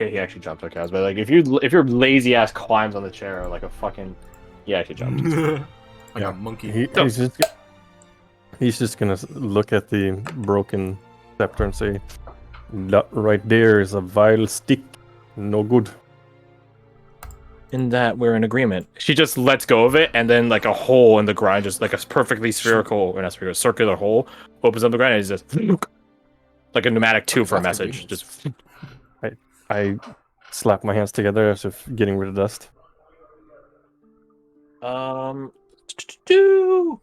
Okay, he actually jumped. Okay, I was about like, if your lazy ass climbs on the chair like a fucking, he actually jumped. Like a monkey. He's just gonna look at the broken scepter and say, "That right there is a vile stick. No good." In that we're in agreement. She just lets go of it, and then like a hole in the ground, just like a perfectly spherical, or not spherical, circular hole, opens up the ground, and it's just like a pneumatic tube for a message. Just I slap my hands together as if getting rid of dust. do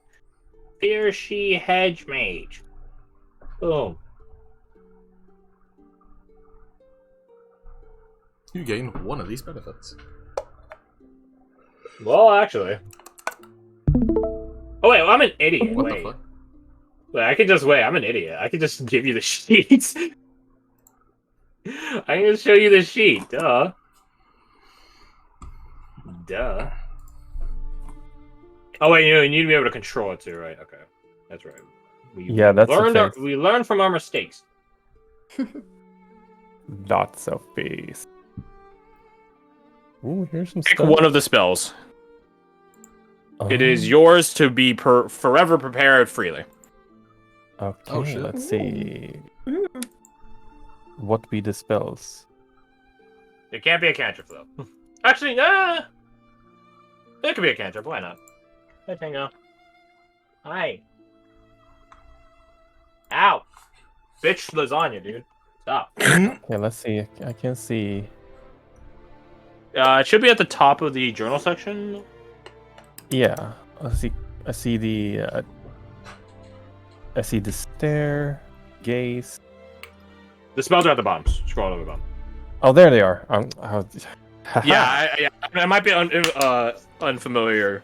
Fear she hedge mage. Boom. You gain one of these benefits. Well, actually. Oh wait, well, I'm an idiot. What Wait. the fuck? Wait, I can just wait. I'm an idiot. I can just give you the sheets. I can just show you the sheet. Duh. Duh. Oh wait, you need to be able to control it too, right? Okay, that's right. We learned from our mistakes. Lots of face. Ooh, here's some Pick stuff. one of the spells. It is yours to be forever prepared freely. Okay, let's see. What be the spells? It can't be a cantrip though. Actually, nah. It could be a cantrip. Why not? Hey, Tango. Hi. Ow. Bitch lasagna, dude. Stop. Okay, let's see. I can see. It should be at the top of the journal section. Yeah, I see the. I see the stare, gaze. The spells are at the bottom. Scroll to the bottom. Oh, there they are. Yeah, I might be unfamiliar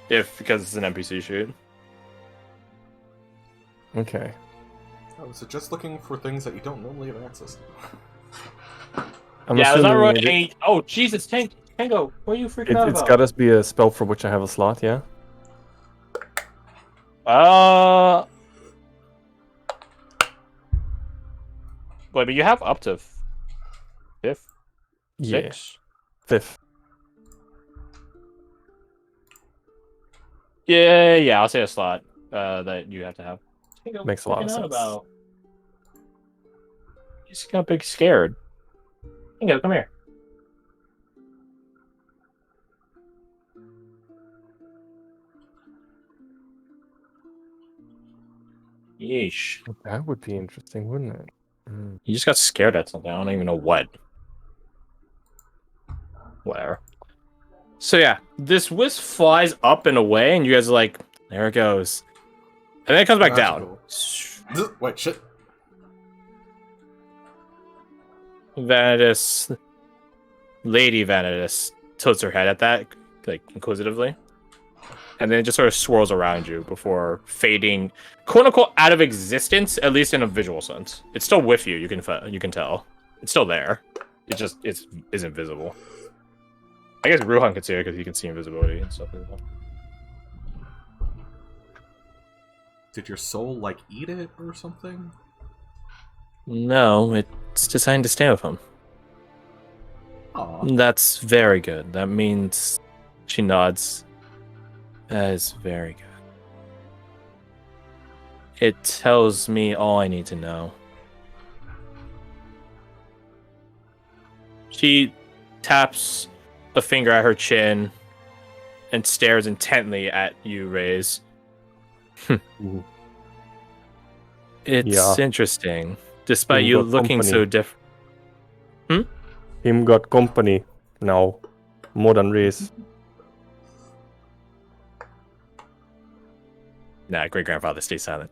because it's an NPC shoot. Okay. Oh, so just looking for things that you don't normally have access to. There's not really any. Oh, Jesus, Tango, what are you freaking out about? It's gotta be a spell for which I have a slot, yeah? Wait, but you have up to fifth? Yeah. Six? Fifth. Yeah, I'll say a slot that you have to have. Makes a lot of sense. You just got big scared. Tango, come here. Yeesh. That would be interesting, wouldn't it? You just got scared at something. I don't even know what. Whatever. So yeah, this wisp flies up and away, and you guys are like, there it goes. And then it comes back down. Cool. Wait, shit. Vanitas, Lady Vanitas tilts her head at that, like, inquisitively. And then it just sort of swirls around you before fading, quote unquote, out of existence, at least in a visual sense. It's still with you. You can tell. It's still there. It isn't visible. I guess Ruhan could see it because he can see invisibility and stuff like that. Did your soul, like, eat it or something? No, it's designed to stay with him. Aww. That's very good. That means she nods. That is very good. It tells me all I need to know. She taps a finger at her chin and stares intently at you, Raze. It's interesting. Despite you looking so different. Him got company now. More than Raze. Nah, great-grandfather, stay silent.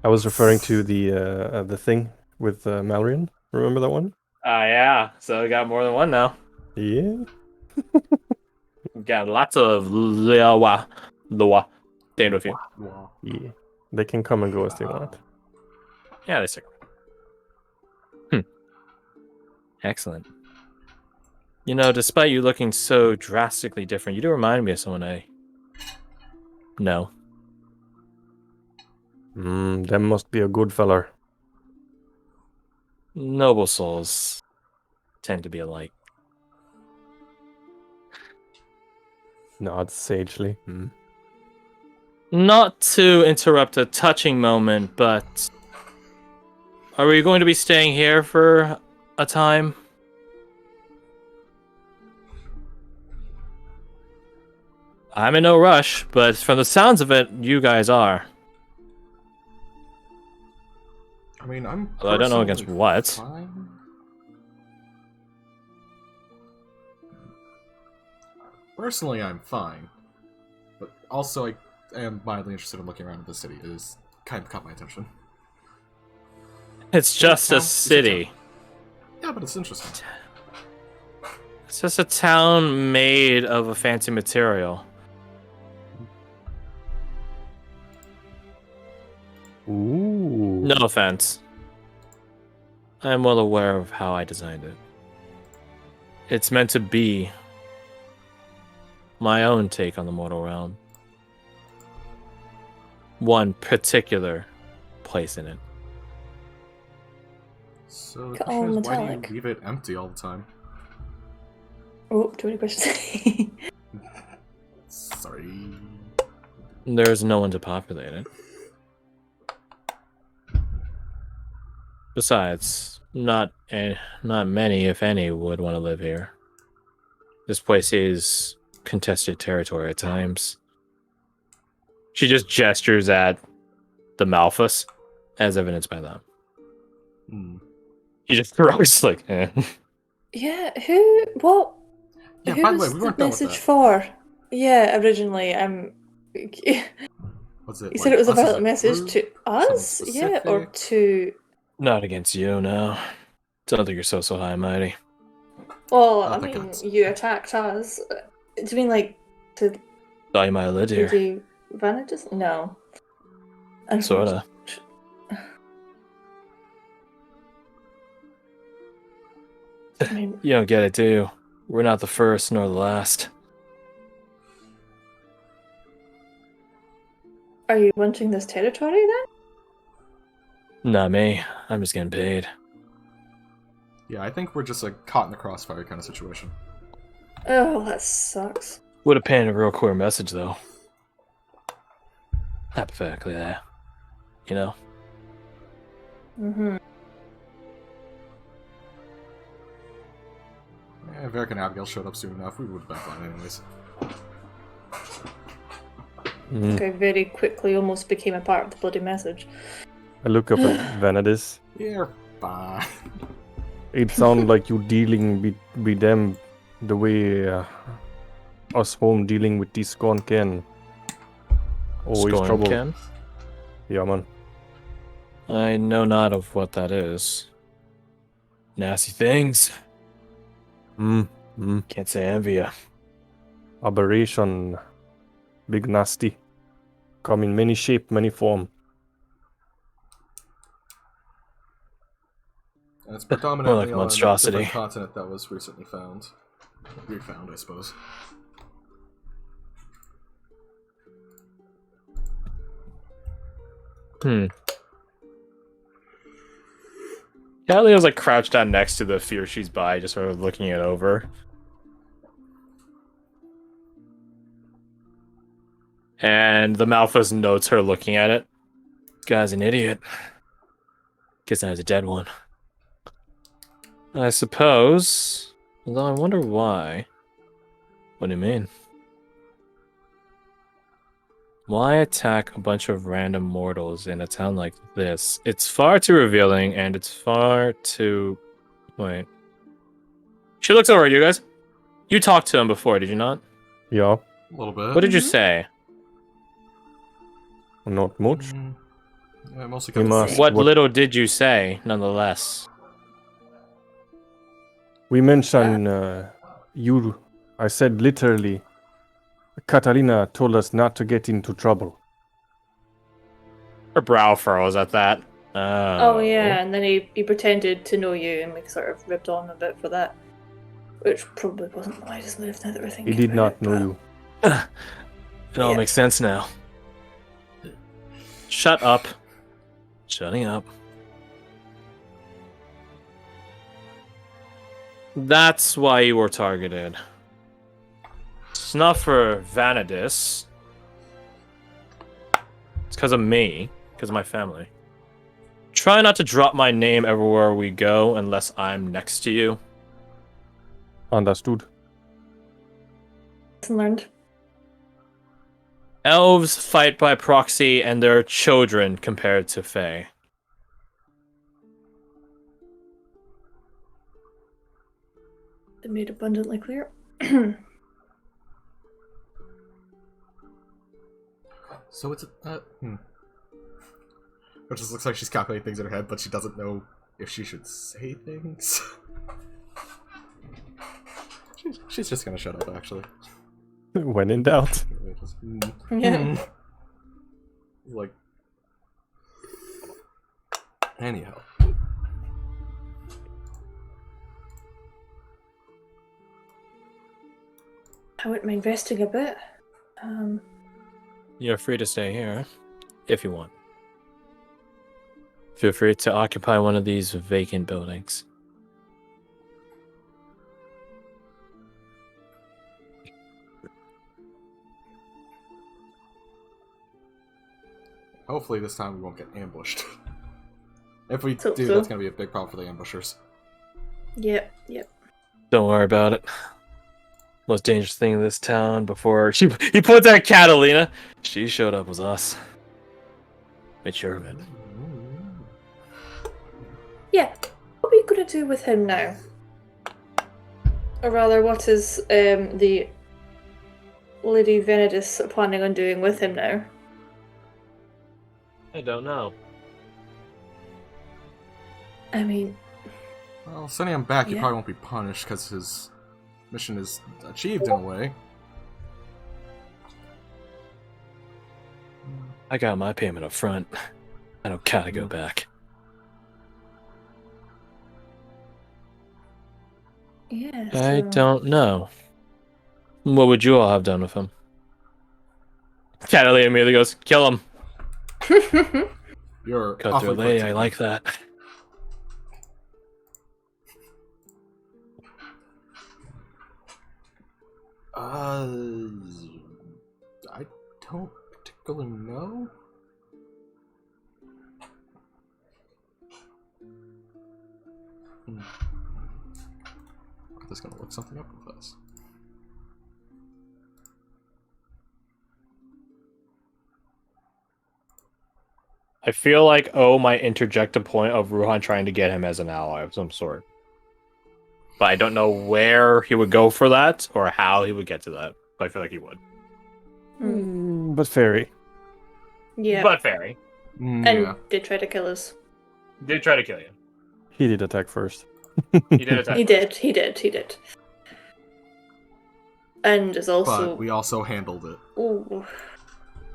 I was referring to the thing with Malrian. Remember that one? Yeah. So we got more than one now. Yeah. We got lots of Loa staying with you. Yeah. They can come and go as they want. Yeah, they stick. Excellent. You know, despite you looking so drastically different, you do remind me of someone I know. That must be a good feller. Noble souls. tend to be alike. Nods sagely. Not to interrupt a touching moment, but are we going to be staying here for a time? I'm in no rush, but from the sounds of it, you guys are. I mean, I'm Although I don't know against personally what. fine. Personally, I'm fine. But also, I am mildly interested in looking around at the city. It has kind of caught my attention. It's just a town? It's a city. Yeah, but it's interesting. It's just a town made of a fancy material. Ooh. No offense. I'm well aware of how I designed it. It's meant to be my own take on the mortal realm. One particular place in it. So the Got question all is, why do metallic. you leave it empty all the time? Oh, too many questions. Sorry. There's no one to populate it. Besides, not many, if any, would want to live here. This place is contested territory at times. She just gestures at the Malphus, as evidenced by that. He just throws like, eh. Yeah, who? What? Yeah, who by the was way, we weren't done with message that. for? Yeah, originally, Was it? You said it was us as about a message group? to us? Yeah, or specific? to. Not against you, no. Don't think you're so high and mighty. Well, Oh, I thank mean, God. you attacked us. Do you mean like to Thought you might have lived here. Lady Vanages? No. Sorta. I mean, You don't get it, do you? We're not the first nor the last. are you wanting this territory then? Not me. I'm just getting paid. Yeah, I think we're just caught in the crossfire kind of situation. Oh, that sucks. Would have painted a real clear message, though. Hypothetically, there. You know? Mm-hmm. Yeah, if Eric and Abigail showed up soon enough, we would have been fine anyways. Okay, very quickly almost became a part of the bloody message. I look up at Vanadis. You're fine. It sounds like you dealing with them the way us home dealing with this Scorn can. Always Scorn trouble. Ken? Yeah, man. I know not of what that is. Nasty things. Can't say I envy ya. Aberration. Big nasty. Come in many shape, many form. And it's More predominantly like a on a monstrosity. different continent that was recently found. Refound, I suppose. Leo's like crouched down next to the fear she's by, just sort of looking it over. And the Malphus notes her looking at it. Guy's an idiot. Guess I was a dead one. I suppose. Although I wonder why. What do you mean? Why attack a bunch of random mortals in a town like this? It's far too revealing, and it's far too... Wait. She looks over at you guys. You talked to him before, did you not? Yeah, A little bit. What did you say? not much. Yeah, mostly We kind must- of What What- little did you say, nonetheless? We mentioned you. I said literally, Catalina told us not to get into trouble. Her brow furrows at that. Oh yeah, and then he pretended to know you and we sort of ripped on a bit for that. Which probably wasn't the wisest move now that we're He thinking did about not know you. It all Yeah. makes sense now. Shut up. Shutting up. That's why you were targeted. It's not for Vanadis. It's because of me. Because of my family. Try not to drop my name everywhere we go unless I'm next to you. Understood. Lesson learned. Elves fight by proxy and they're children compared to Fae. It made abundantly clear. So it's It just looks like she's calculating things in her head, but she doesn't know if she should say things. she's just gonna shut up, actually. When in doubt. Just, Yeah. Like, anyhow. I wouldn't mind resting a bit. You're free to stay here, if you want. Feel free to occupy one of these vacant buildings. Hopefully this time we won't get ambushed. If we Hope do, so. that's gonna be a big problem for the ambushers. Yep. Don't worry about it. Most dangerous thing in this town before he points at Catalina. She showed up was us. Made sure of it. Yeah. What are we gonna do with him now? Or rather, what is the Lady Venedis planning on doing with him now? I don't know. I mean, Well, sending him back, he Yeah. probably won't be punished because his mission is achieved in a way. I got my payment up front. I don't gotta go back. yeah. I so- don't know. What would you all have done with him? Catalina immediately goes, kill him. You're Cut awfully their lay, quick. I like that. I don't particularly know. I'm just gonna look something up with us. I feel like O might interject a point of Ruhan trying to get him as an ally of some sort. But I don't know where he would go for that or how he would get to that. But I feel like he would. But fairy. Yeah. But Fairy and Yeah. did try to kill us. did try to kill you. He did attack first. He did attack. He did. And is also. But we also handled it. Ooh.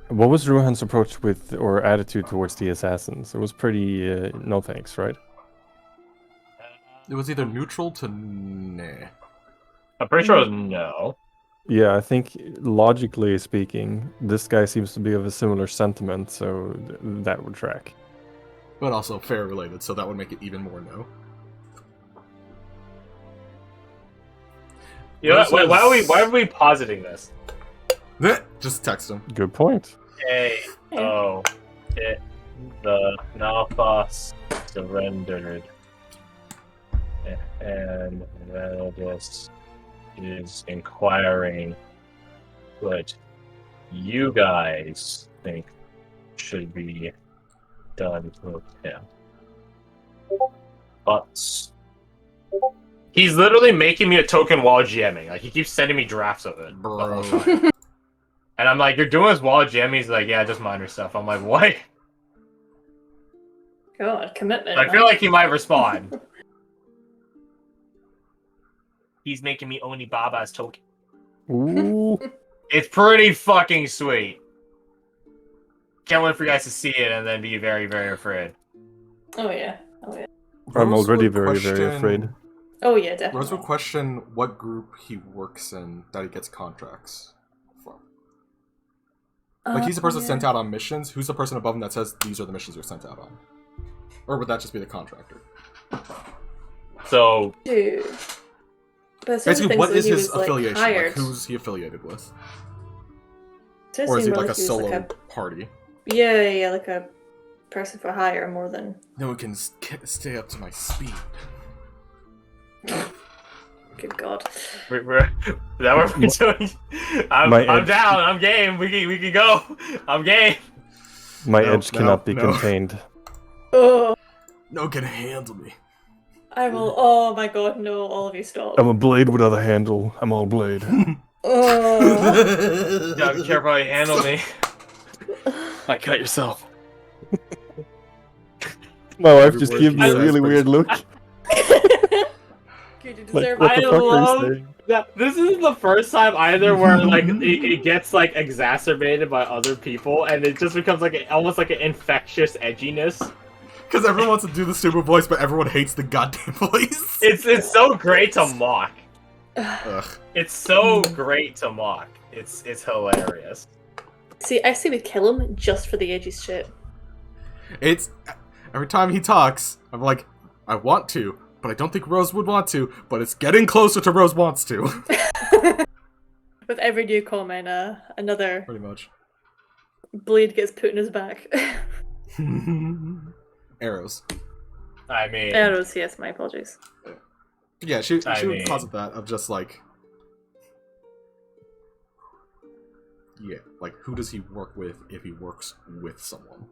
What was Ruhan's approach with or attitude towards the assassins? It was pretty no thanks, right? It was either neutral to nah. I'm pretty sure it was no. Yeah, I think logically speaking, this guy seems to be of a similar sentiment, so that would track. But also fair related, so that would make it even more no. You know, Versus- why are we positing this? Just text him. Good point. It the Nalphas surrendered, and Vanadis is inquiring what you guys think should be done with him. But he's literally making me a token while GMing. Like, he keeps sending me drafts of it. the whole Bro. time. And I'm like, you're doing this while GMing? He's like, yeah, just minor stuff. I'm like, what? God, commitment. I feel like he might respond. He's making me Oni Baba's token. Ooh. It's pretty fucking sweet. Can't wait for you guys to see it and then be very, very afraid. Oh yeah. I'm Rose already would very, very question- afraid. Oh yeah, definitely. Rose would question what group he works in that he gets contracts from. Like, he's the person yeah. sent out on missions. Who's the person above him that says these are the missions you're sent out on? Or would that just be the contractor? So, Dude. But Basically, what is his like, affiliation? hired. Like, who's he affiliated with? So it Or is he seemed like a he was solo party? Yeah, like a person for hire more than. No one can stay up to my speed. Good God. Is that what we're doing? I'm down. I'm game. We can go. I'm game. My No, edge no, cannot be no. contained. Oh, No one can handle me. I will. Oh my God, no! All of you stop. I'm a blade without a handle. I'm all blade. Oh. Yeah, be careful how you handle me. Like, cut yourself. My wife Every just word gave he me a says really brings- weird look. Good, you Like, deserve what the I fuck are love- you saying? That this is the first time either where like it gets like exacerbated by other people, and it just becomes like almost like an infectious edginess. Because everyone wants to do the stupid voice, but everyone hates the goddamn voice. It's so great to mock. Ugh. It's so great to mock. It's hilarious. See, I say we kill him just for the edgy shit. It's every time he talks, I'm like, I want to, but I don't think Rose would want to. But it's getting closer to Rose wants to. With every new comment, another Pretty much. blade gets put in his back. Arrows. I mean, Arrows, yes, my apologies. Yeah, she I would mean- posit that of just like, yeah, like who does he work with if he works with someone?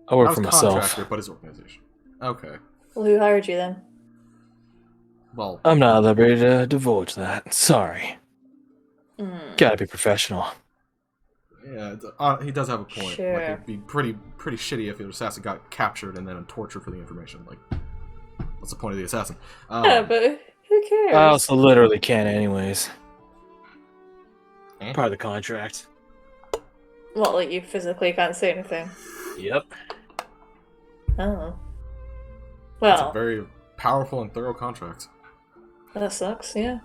I work Not for his myself. contractor, but his organization. Okay. Well, who hired you then? Well, I'm not at liberty to divulge that. Sorry. Mm. Gotta be professional. yeah, he does have a point. Sure. Like, it'd be pretty shitty if the assassin got captured and then tortured for the information. Like, what's the point of the assassin? Yeah, but who cares? I also literally can't anyways. Eh? Part of the contract. What, like you physically can't say anything? Yep. Oh. It's a Well, very powerful and thorough contract. that sucks, yeah.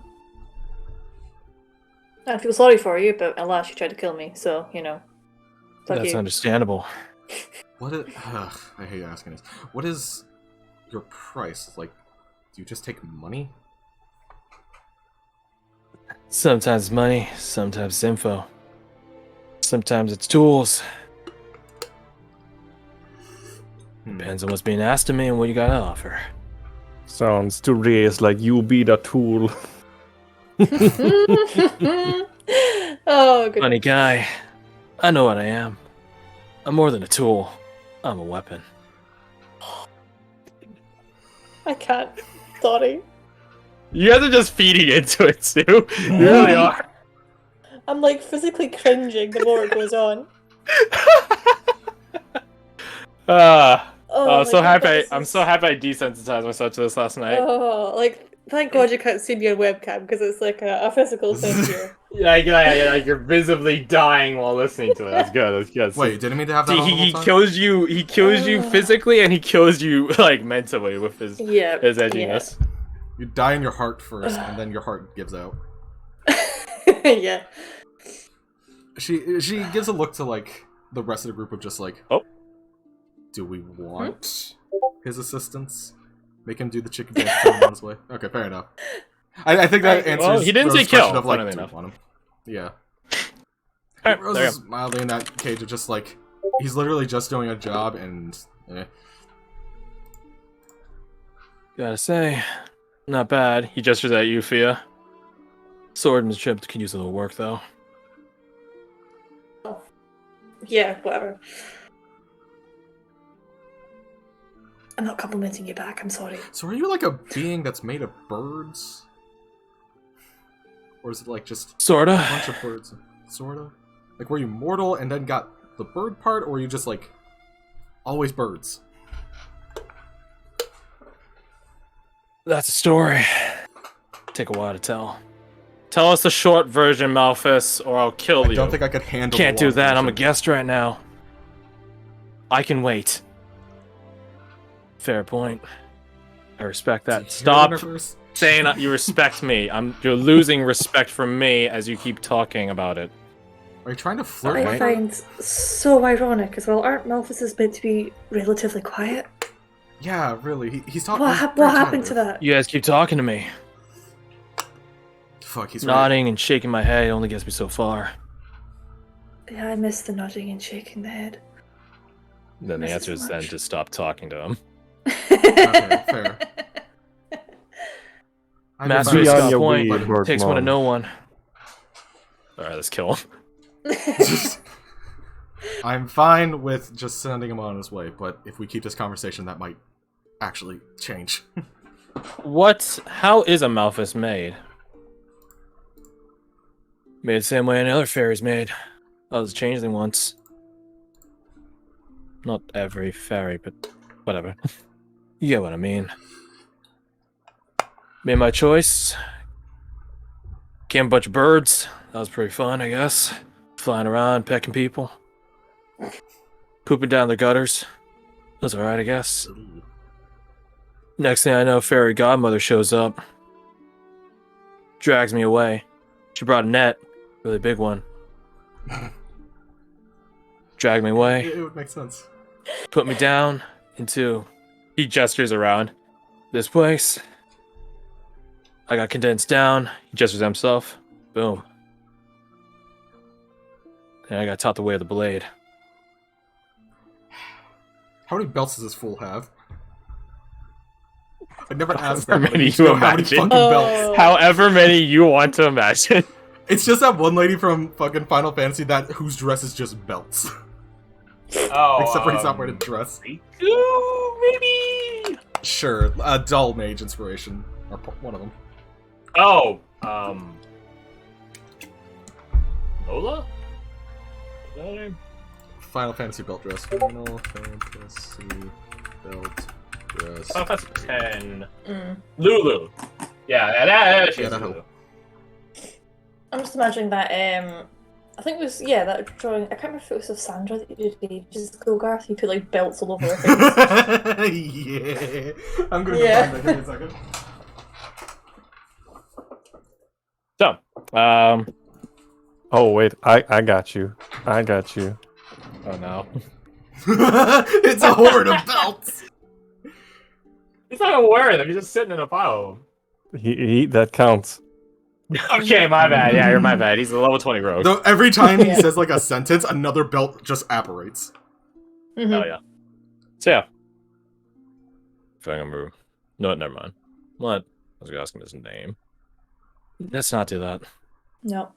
I feel sorry for you, but alas, you tried to kill me, so, you know. Fuck That's you. understandable. What is? I hate asking this. What is your price? Like, do you just take money? Sometimes it's money, sometimes it's info. Sometimes it's tools. Depends on what's being asked of me and what you got to offer. Sounds to Reyes like you be the tool. Oh, good. Funny guy. I know what I am. I'm more than a tool. I'm a weapon. I can't. Sorry. You guys are just feeding into it too. You really are. I'm like physically cringing the more it goes on. I'm so my God, happy. this I'm is- so happy I desensitized myself to this last night. Oh, like, thank God you can't see me on webcam because it's like a physical thing here. Yeah, you're visibly dying while listening to it. That's good. That's good. Wait, didn't mean to have that See, on the he whole time? kills you. He kills you physically, and he kills you like mentally with his Yeah. edginess. You die in your heart first, and then your heart gives out. Yeah. She gives a look to like the rest of the group of just like, Oh. do we want his assistance? Make him do the chicken dance on his way. Okay, fair enough. I think that answers. Well, he didn't say Rose's question kill, Of, like, funnily do we enough. want him? Yeah. Alright, Rose there you is mildly in that cage of just like he's literally just doing a job and. Gotta say, not bad. He gestures at you, Fia. Swordsmanship could use a little work, though. Yeah, whatever. I'm not complimenting you back, I'm sorry. So are you like a being that's made of birds? Or is it like just a Sorta. bunch of birds? Sorta? Like were you mortal and then got the bird part, or were you just like always birds? That's a story. Take a while to tell. Tell us the short version, Malphus, or I'll kill I you. don't think I could handle Can't the do long that. I'm a version. guest right now. I can wait. Fair point. I respect Is that. it your Stop universe? saying that you respect me. You're losing respect from me as you keep talking about it. Are you trying to flirt I with her? find so ironic as well. Aren't Malphus meant to be relatively quiet? Yeah, really. He's talking. What happened to that? You guys keep talking to me. Fuck, he's right. Nodding and shaking my head only gets me so far. Yeah, I miss the nodding and shaking the head. Then the Miss it answer so is then much. to stop talking to him. Okay, fair. I Master Be of on Scott your Point way, Garth-Mod. takes one to know one. Alright, let's kill him. I'm fine with just sending him on his way, but if we keep this conversation, that might actually change. How is a Malphus made? Made the same way any other fairy's made. I was a changeling once. Not every fairy, but whatever. You get what I mean. Made my choice. Came a bunch of birds. That was pretty fun, I guess. Flying around, pecking people. Pooping down their gutters. Was alright, I guess. Next thing I know, fairy godmother shows up. Drags me away. She brought a net. Really big one. Dragged me away. It would make sense. Put me down into... He gestures around this place. I got condensed down. He gestures at himself. Boom. And I got taught the way of the blade. How many belts does this fool have? I never asked However that. but I many need to you know how many imagine. fucking belts. Oh. However many you want to imagine. It's just that one lady from fucking Final Fantasy whose dress is just belts. Oh, Except for he's not wearing a dress. Maybe. Sure, a dull mage inspiration. Or one of them. Oh, Lola? Is that her name? Final Fantasy belt dress. Final Fantasy belt dress. Final Fantasy 10. Mm. Lulu. Yeah, she's Yeah, that Lulu. helped. I'm just imagining that, I think it was, that drawing, I can't remember if it was of Sandra that you did ages ago, Garth. You put, like, belts all over her face. Yeah. I'm gonna Yeah. go find that. Give me a second. So, Oh wait, I got you. I got you. oh no. It's a horde of belts. He's not gonna wear them, he's just sitting in a pile. He that counts. Okay, my bad. Yeah, you're my bad. He's a level 20 rogue. Though every time he Yeah. says like a sentence, another belt just apparates. Mhm. Hell yeah. So yeah. If I can move. No, never mind. What? I was gonna ask him his name. Let's not do that. No.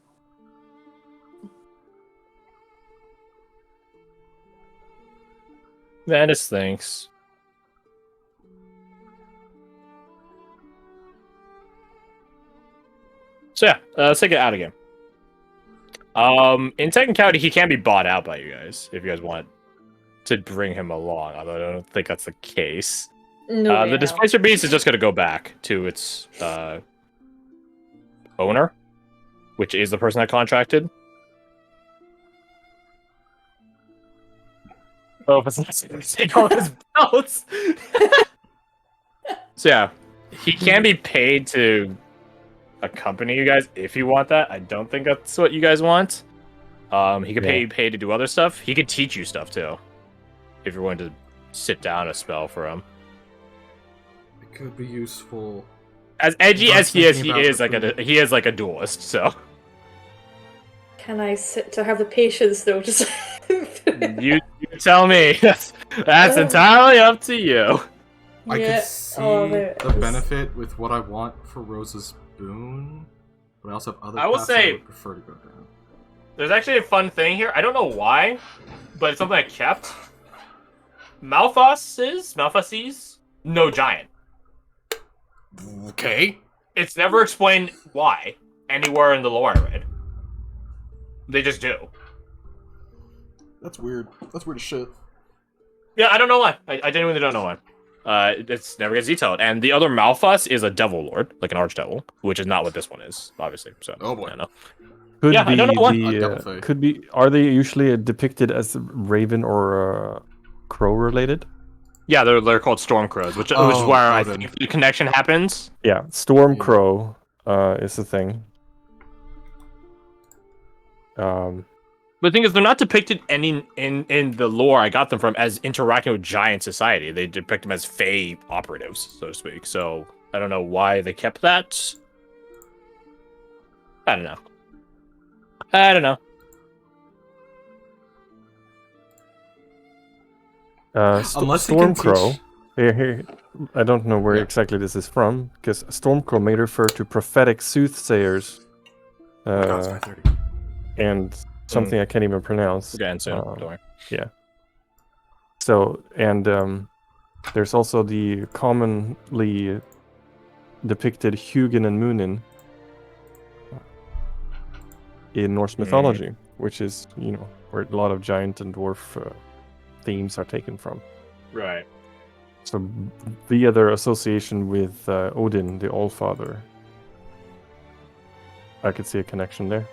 Vandus thinks. So yeah, let's take it out again. In technicality, he can be bought out by you guys if you guys want to bring him along. Although I don't think that's the case. No way, The no. displacer beast is just going to go back to its owner, which is the person that contracted. Oh, if it's not going to take all his belts. So yeah, he can be paid to accompany you guys if you want that. I don't think that's what you guys want. He could pay to do other stuff. He could teach you stuff too, if you're willing to sit down a spell for him. It could be useful. As edgy Not as he is, thinking he about is the he is like a duelist. So Can I sit to have the patience though? Just you tell me. That's entirely up to you. I Yeah. could see Oh, there it the is. benefit with what I want for Rose's boon, but I also have other I will paths say- I would prefer to go down. There's actually a fun thing here. I don't know why, but it's something I kept. Malphus's no giant. Okay. It's never explained why anywhere in the lore I read. They just do. That's weird. That's weird as shit. Yeah, I don't know why. I genuinely don't know why. It's never gets detailed. And the other Malphus is a devil lord, like an archdevil, which is not what this one is, obviously. So, Oh, boy. I don't know. Could Yeah, I don't know what- A devil face. could be. Are they usually depicted as raven or crow related? Yeah, they're called storm crows, which is Oh, where I then. think the connection happens. Yeah, storm Yeah. crow is the thing. But the thing is, they're not depicted any in the lore I got them from as interacting with giant society. They depict them as Fey operatives, so to speak. So I don't know why they kept that. I don't know. I don't know. Unless he can Stormcrow. teach- Here, I don't know where Yeah. exactly this is from, because Stormcrow may refer to prophetic soothsayers, Oh, it's 5:30. and something I can't even pronounce. We're getting soon. Um, Don't worry. So, and there's also the commonly depicted Hugin and Munin in Norse mythology, which is, where a lot of giant and dwarf themes are taken from. Right. So, via their association with Odin, the Allfather, I could see a connection there.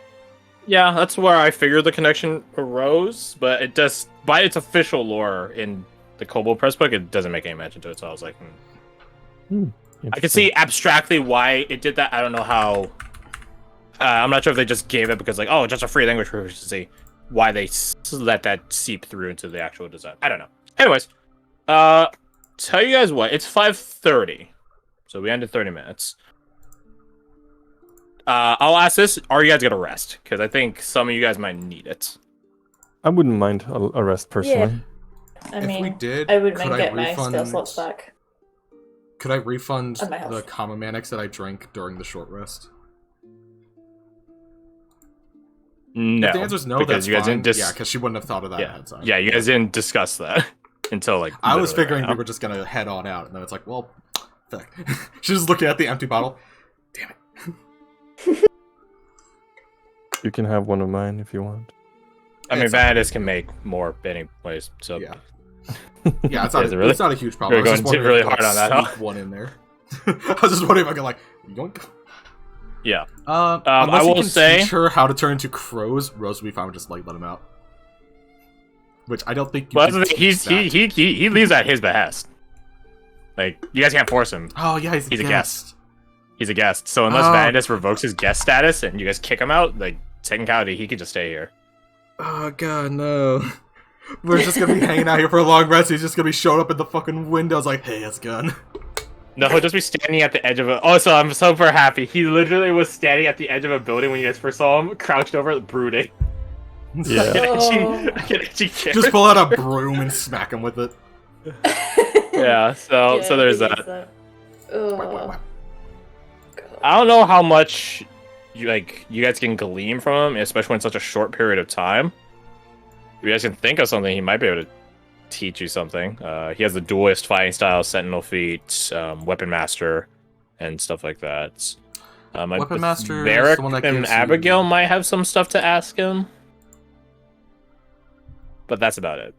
Yeah, that's where I figured the connection arose, but it does, by its official lore in the Kobold Press book, it doesn't make any mention to it, so I was like, I could see abstractly why it did that. I don't know how. I'm not sure if they just gave it because, like, oh, just a free language proficiency. Why they let that seep through into the actual design. I don't know. Anyways, tell you guys what, it's 5:30, so we ended 30 minutes. I'll ask this: are you guys gonna rest? Because I think some of you guys might need it. I wouldn't mind a rest personally. I If mean, we did, I would could mind I get my refund- spell slots back. Could I refund And my health. the common manics that I drank during the short rest? No, If the answer is no, because that's you guys fine. didn't Yeah, because she wouldn't have thought of that ahead of time. yeah, you guys didn't discuss that until like. I was literally figuring right we now. were just gonna head on out, and then it's like, well, fuck. She's just looking at the empty bottle. Damn it. You can have one of mine if you want. I mean, It's not- Vanadis can make more anyways, so Yeah. Yeah, it's not, Is it really? it's not a huge problem. You're I was just going wondering really if I could, hard on that, huh? sneak one in there. I was just wondering if I could, like, yoink. yeah. Unless I you will can say- teach her how to turn into crows, Rose would be fine with just, like, let him out. Which I don't think you Well, can that's the thing, teach that. he leaves at his behest. Like, you guys can't force him. Oh, yeah, he's a guest. He's a guest. So unless Oh. Vanadis revokes his guest status and you guys kick him out, like, technicality, he could just stay here. Oh, God, no. We're just gonna be hanging out here for a long rest. He's just gonna be showing up in the fucking windows like, hey, it's gone. No, he'll just be standing at the edge of a. Oh, so I'm super happy. He literally was standing at the edge of a building when you guys first saw him, crouched over, brooding. Yeah. I can actually Just pull out a broom and smack him with it. Yeah, so there's he that. needs that. Whack, whack, Oh, whack. God. I don't know how much you guys can glean from him, especially in such a short period of time. If you guys can think of something, he might be able to teach you something. He has the duelist fighting style, sentinel feat, weapon master, and stuff like that. Weapon master is Varric the one that and gives you- Abigail might have some stuff to ask him, but that's about it.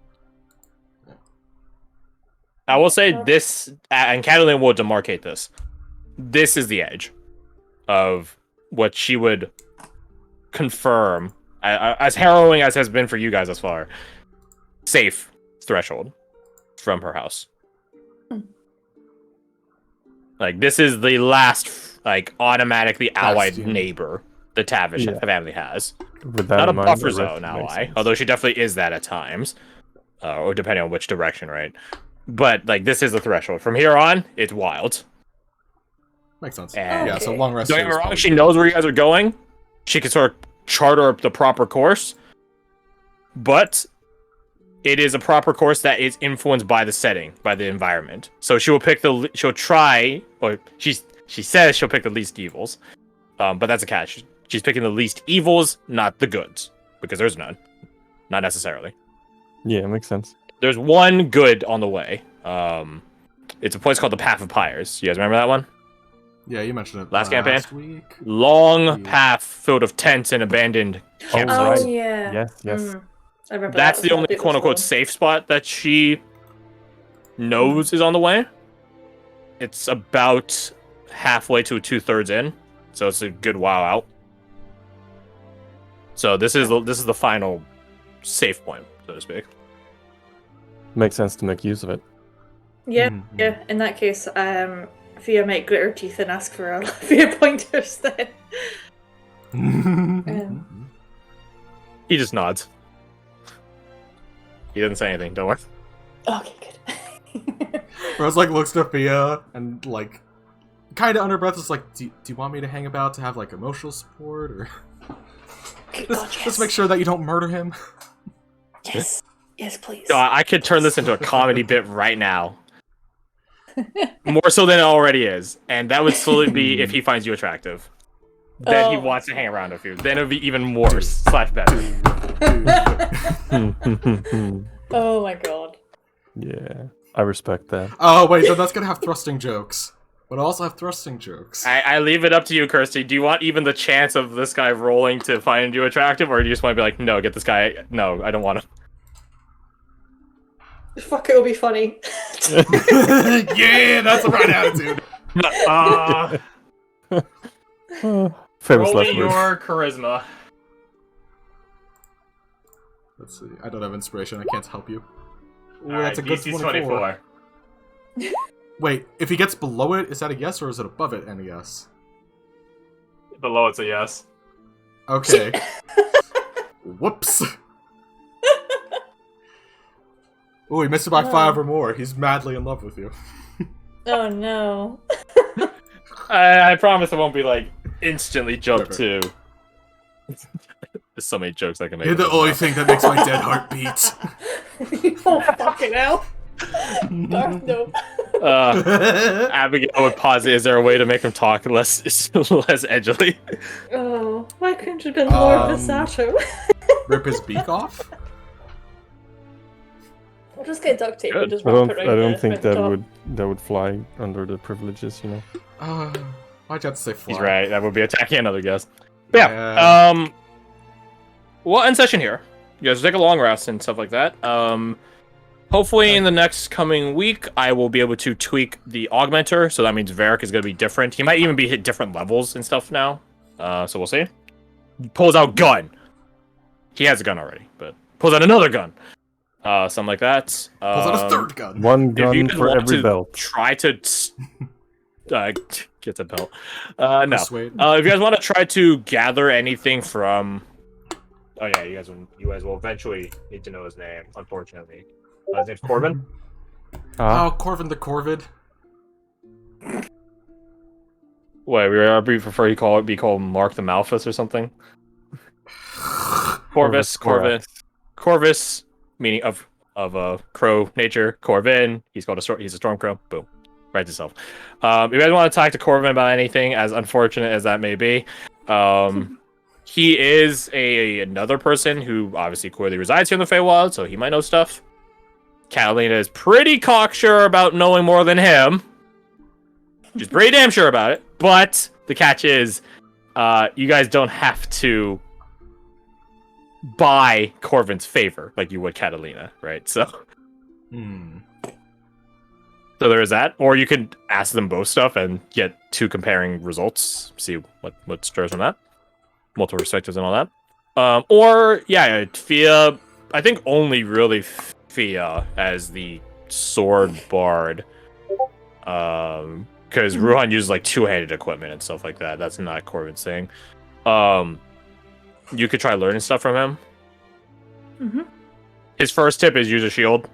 I will say this, and Catalina will demarcate this. This is the edge of what she would confirm, as harrowing as has been for you guys thus far, safe threshold from her house. Like, this is the last, like, automatically allied Bastion. neighbor the Tavish Yeah. family has. With that Not a in mind, buffer the rest zone makes ally, sense. although she definitely is that at times, or depending on which direction, right? But, like, this is the threshold. From here on, it's wild. Makes sense. And- Yeah, so long rest. Don't here get me is wrong, probably she good. knows where you guys are going. She can sort of charter the proper course. But it is a proper course that is influenced by the setting, by the environment. So she'll try, or she says she'll pick the least evils. But that's a catch. She's picking the least evils, not the goods. Because there's none. Not necessarily. Yeah, it makes sense. There's one good on the way. It's a place called the Path of Pyres. You guys remember that one? Yeah, you mentioned it Last campaign? week. Long Yeah. path filled of tents and abandoned campsites. Oh, right. yeah. Yes, yes. I remember That's that the was only that quote unquote before. safe spot that she knows is on the way. It's about halfway to 2/3 in, so it's a good while out. So this is the final safe point, so to speak. Makes sense to make use of it. Yeah, Mhm. yeah. In that case, Fia might grit her teeth and ask for a Fia pointers then. He just nods. He doesn't say anything. Don't worry. Okay, good. Rose like looks to Fia and like kind of under breath is like, do you want me to hang about to have like emotional support, or just make sure that you don't murder him? Yes. Yes, please. So I could turn this into a comedy bit right now. More so than it already is. And that would slowly be if he finds you attractive. Then he wants to hang around with you. Then it would be even worse / better. Oh my god. Yeah, I respect that. Oh wait, so that's gonna have thrusting jokes. But I also have thrusting jokes. I leave it up to you, Kirsty. Do you want even the chance of this guy rolling to find you attractive? Or do you just want to be like, no, get this guy. No, I don't want him. Fuck, it'll be funny. Yeah, that's the right attitude. Famous Roll last me word. your charisma. Let's see. I don't have inspiration. I can't help you. Ooh, Alright, that's a good DC's 24. Wait, if he gets below it, is that a yes or is it above it and a yes? Below it's a yes. Okay. Whoops. Ooh, he missed it by 5 or more. He's madly in love with you. Oh no. I promise it won't be like instantly jump to. There's so many jokes I can make. You're the only thing that makes my dead heart beat. Oh fucking hell. Garth, no. Abigail would pause it. Is there a way to make him talk less edgily? Oh, why couldn't you have been Lord Visato? Rip his beak off? We'll just get duct tape Good. and just I wrap it don't. right I don't there, think right at the that top. would fly under the privileges. You know. Why'd you have to say fly? He's right. That would be attacking another guest. But Yeah. yeah. We'll end session here. You guys take a long rest and stuff like that. Hopefully in the next coming week, I will be able to tweak the augmenter. So that means Varric is going to be different. He might even be hit different levels and stuff now. So we'll see. He pulls out gun. He has a gun already, but pulls out another gun. Something like that. Pulls out a third gun. One If you gun guys for want every to belt. try to get a belt. No. Persuade. If you guys want to try to gather anything from, oh yeah, you guys will eventually need to know his name. Unfortunately, his name's Corbin. Oh, Corvin the Corvid. Wait, we prefer you be called Mark the Malphus or something. Corvus, Corvin, Corvus, meaning of a crow nature. Corvin, he's a storm crow. Boom, writes itself. If you guys want to talk to Corvin about anything, as unfortunate as that may be, he is another person who obviously clearly resides here in the Feywild, so he might know stuff. Catalina is pretty cocksure about knowing more than him. She's pretty damn sure about it. But the catch is, you guys don't have to buy Corvin's favor like you would Catalina, right? So there is that. Or you could ask them both stuff and get 2 comparing results. See what stirs from that. Multiple perspectives and all that. Or, yeah, Fia, I think only really Fia as the sword bard. Because Ruhan uses like 2-handed equipment and stuff like that. That's not Corvin's thing. You could try learning stuff from him. Mm-hmm. His first tip is use a shield.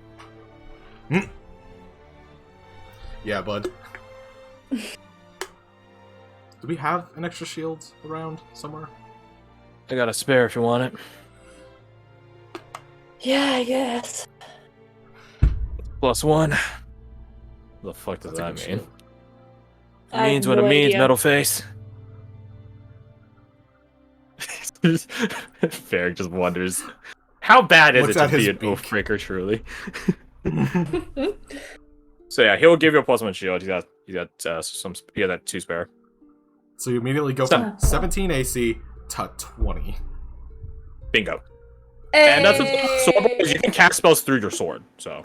Yeah, bud. Do we have an extra shield around somewhere? I got a spare if you want it. Yeah, I guess. +1. What the fuck does That's a that good mean? shield. It means what it means, metal face. Varric just wonders. How bad is What's it at to be his an beak? Oathbreaker, truly? So yeah, he'll give you a +1 shield. He got that 2 spare. So you immediately go from 17 AC to 20. Bingo. And that's what sword is. You can cast spells through your sword. So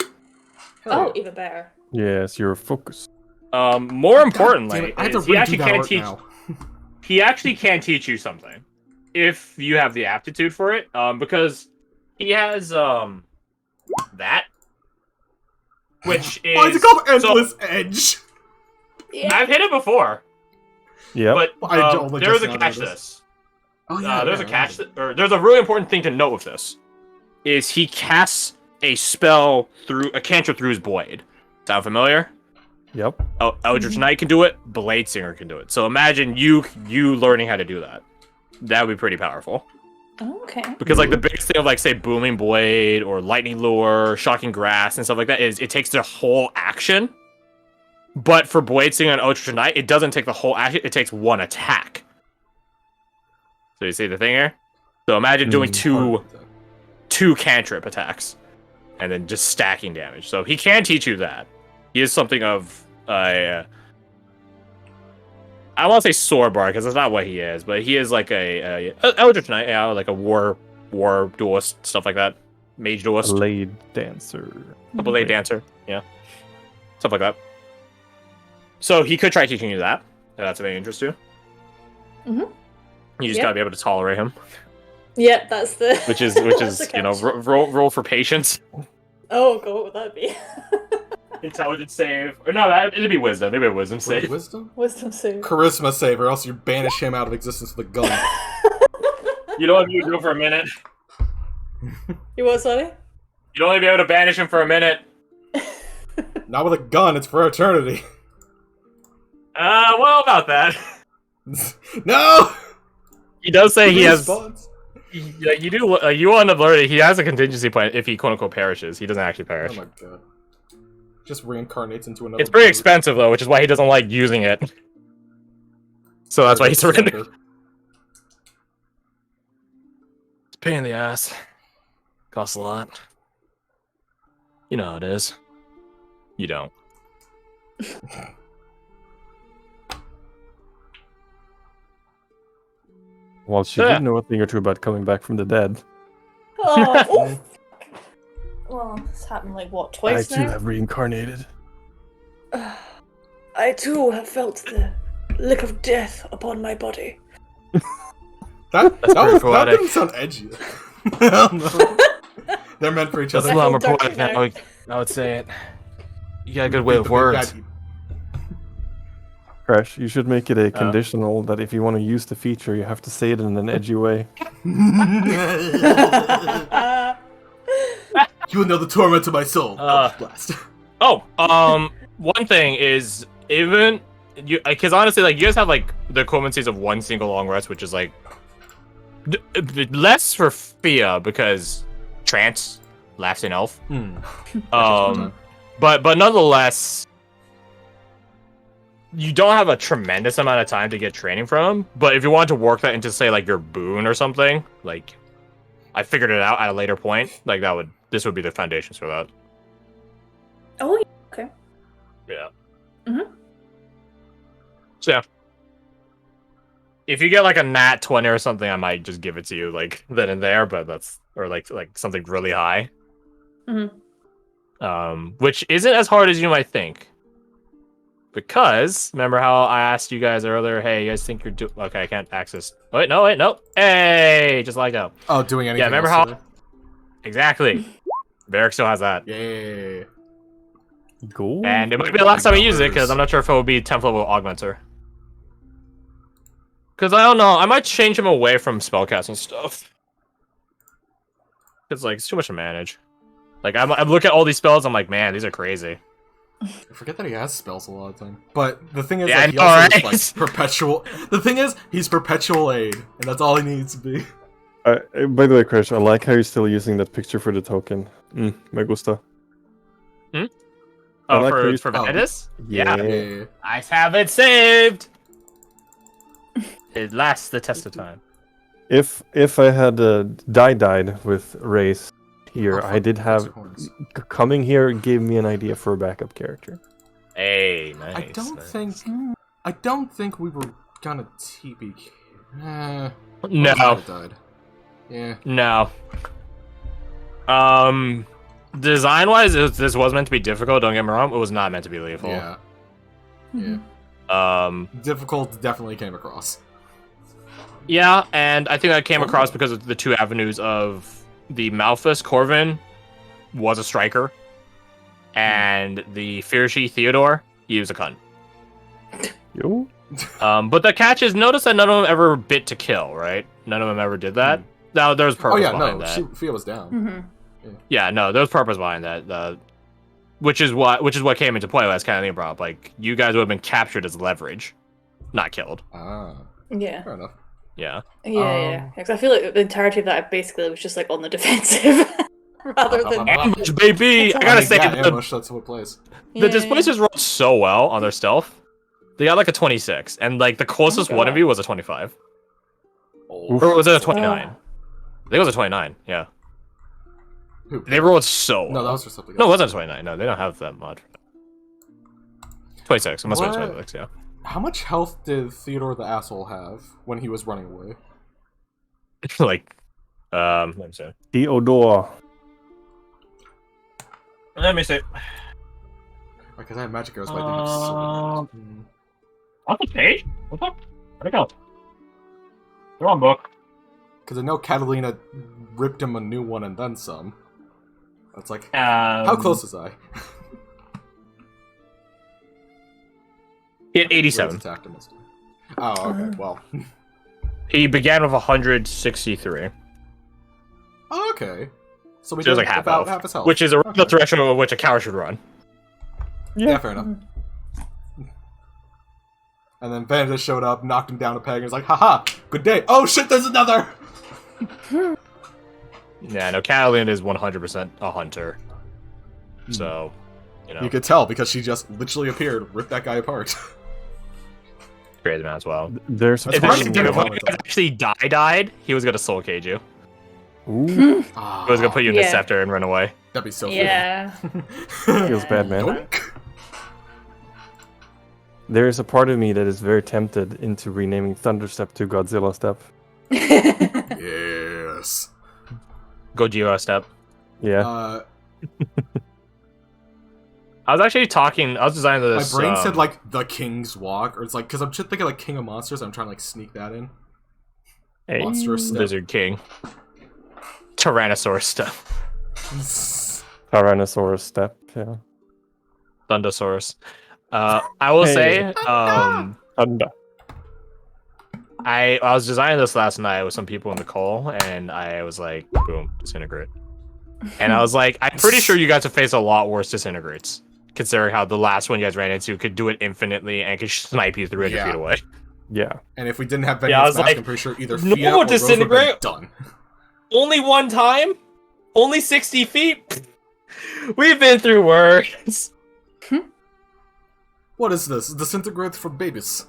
Oh, even better. Yes, you're focused. more importantly, Damn it, I have to is he redo actually that can't art teach. now. He actually can teach you something if you have the aptitude for it. Because he has that, which is Why is it called Endless Edge? Yeah. I've hit it before, Yeah. but I only there's just a now catch to noticed. this. Oh There's a catch, or there's a really important thing to note with this. Is he casts a spell through a cantrip through his blade? Sound familiar? Yep. Eldritch Knight can do it. Blade Singer can do it. So imagine you learning how to do that. That would be pretty powerful. Okay. Because like the biggest thing of like say Booming Blade or Lightning Lure, Shocking Grass and stuff like that is it takes the whole action. But for Blade Singer and Eldritch Knight, it doesn't take the whole action. It takes one attack. So you see the thing here? So imagine doing two cantrip attacks and then just stacking damage. So he can teach you that. He is something of I won't say sword bard because that's not what he is, but he is like a Eldritch Knight, yeah, like a war duelist, stuff like that. Mage duelist. Blade dancer. A blade dancer, yeah. Stuff like that. So he could try teaching you that. If that's of any interest to you. Mm-hmm. You just gotta be able to tolerate him. Yeah, that's the. Which is the you know catch. roll for patience. Oh god, what would that be? Intelligence save. Or no, it'd be wisdom. Maybe a wisdom save. Wisdom? Wisdom save. Charisma save, or else you banish him out of existence with a gun. You don't have to do it for a minute. You what, sorry? You'd only be able to banish him for a minute. Not with a gun, it's for eternity. Well, about that. No! He does say he has. Response. Yeah, you do. You want to learn it. He has a contingency plan if he quote unquote perishes. He doesn't actually perish. Oh my god. Just reincarnates into another. It's pretty bird. expensive though, which is why he doesn't like using it. So that's why he surrendered. It's a pain in the ass. Costs a lot. You know how it is. You don't. Well, she Yeah. did know a thing or two about coming back from the dead. Oh, oof. Well, it's happened like what, I twice too now? have reincarnated. I too have felt the lick of death upon my body. That pretty poetic. didn't sound edgy. Hell no. They're meant for each That's other. a lot more Dark poetic than now. I would say it. You got a good way with words. Crash, you should make it a conditional that if you want to use the feature, you have to say it in an edgy way. You will know the torment of my soul. Blast. One thing is even you, because honestly, like you guys have like the equivalencies of one single long rest, which is like less for Fia because trance laughs in elf. But nonetheless, you don't have a tremendous amount of time to get training from him. But if you want to work that into say like your boon or something, like I figured it out at a later point, like this would be the foundations for that. Oh, okay. Yeah. Mhm. So yeah. If you get like a nat 20 or something, I might just give it to you like then and there, but that's or like something really high. Which isn't as hard as you might think. Because remember how I asked you guys earlier, hey, you guys think you're okay, I can't access. Wait, no. Hey, just like that. Oh, doing anything. Yeah, remember else, how exactly. Varric still has that. Yeah. Go. And it might be the last time I use it, because I'm not sure if it will be 10th level augmenter. Because I don't know, I might change him away from spellcasting stuff. Because like it's too much to manage. Like I look at all these spells, I'm like, man, these are crazy. I forget that he has spells a lot of the time. But the thing is, Yeah, like, he I know, also right? is like perpetual. The thing is, he's perpetual aid, and that's all he needs to be. By the way, Crash, I like how you're still using that picture for the token. Me gusta. I like how you- For Ventus? Yeah. Yeah. I have it saved! It lasts the test of time. If I had died with Race here, Oh, I did fuck, have those horns. coming here gave me an idea for a backup character. Hey, nice. I don't think we were gonna TP. No. Died. Yeah. No. Design-wise, this was meant to be difficult, don't get me wrong, it was not meant to be lethal. Yeah. Yeah. Difficult definitely came across. Yeah, and I think that came across because of the two avenues of the Malthus Corvin was a striker, and the Fiershi Theodore, he was a cunt. Yo. But the catch is, notice that none of them ever bit to kill, right? None of them ever did that. Now, there's purpose behind that. Fia was down. Mm-hmm. Yeah, no, there's purpose behind that. which is what came into play last kind of thing brought up. Like, you guys would have been captured as leverage, not killed. Ah, Yeah. fair enough. Yeah. Yeah. Because I feel like the entirety of that basically was just like on the defensive, rather than. Ambush, baby! I gotta say, yeah, the ambush, that's what plays. displacers rolled so well on their stealth. They got like a 26, and like the closest Oh, one of God. you was a 25. Oh, Or was it a so- 29? I think it was a 29, yeah. Who? They rolled so well. No, that was for something else. No, it wasn't 29. No, they don't have that mod. 26. It must be What? 26, yeah. How much health did Theodore the asshole have when he was running away? Like, let me see. Theodore. Let me see. Because I have magic arrows, but I didn't have so many. On the page? What the fuck? Where'd it go? They're on book. Because I know Catalina ripped him a new one and then some. It's like, how close was I? He had 87. Attacked him. Oh, okay, well. He began with 163. Oh, okay. So we So it was did like half about health, half his health. which is around the Okay. threshold at which a cow should run. Yeah, fair enough. And then Vandus showed up, knocked him down a peg, and was like, haha, good day. Oh shit, there's another! Yeah, no, Catalina is 100% a hunter. So, you know, You could tell because she just literally appeared, ripped that guy apart. crazy man as well. There's a That's If part part of of me the if game. that- one of you guys actually died, he was gonna soul cage you. Ooh, He was gonna put you in the Yeah. scepter and run away. That'd be so Yeah. feels bad, man. Yoink. There is a part of me that is very tempted into renaming Thunderstep to Godzilla Step. Yes. Gojira step. Yeah. I was actually talking. I was designing My this. brain said like the King's Walk, or it's like because I'm just thinking like King of Monsters. I'm trying to like sneak that in. Hey. Monstrous step. Lizard King, Tyrannosaurus step, Tyrannosaurus Step. Yeah. Thundosaurus. I will Hey. say, Thunder. I was designing this last night with some people in the call, and I was like, boom, disintegrate. And I was like, I'm pretty sure you guys have faced a lot worse disintegrates, considering how the last one you guys ran into could do it infinitely and could snipe you 300 Yeah. feet away. Yeah. And if we didn't have Yeah, I Vengeance was Mask, like, I'm pretty sure either no Fia or Rose would've been disintegrate. done. Only one time? Only 60 feet? We've been through worse. What is this? Disintegrate for babies.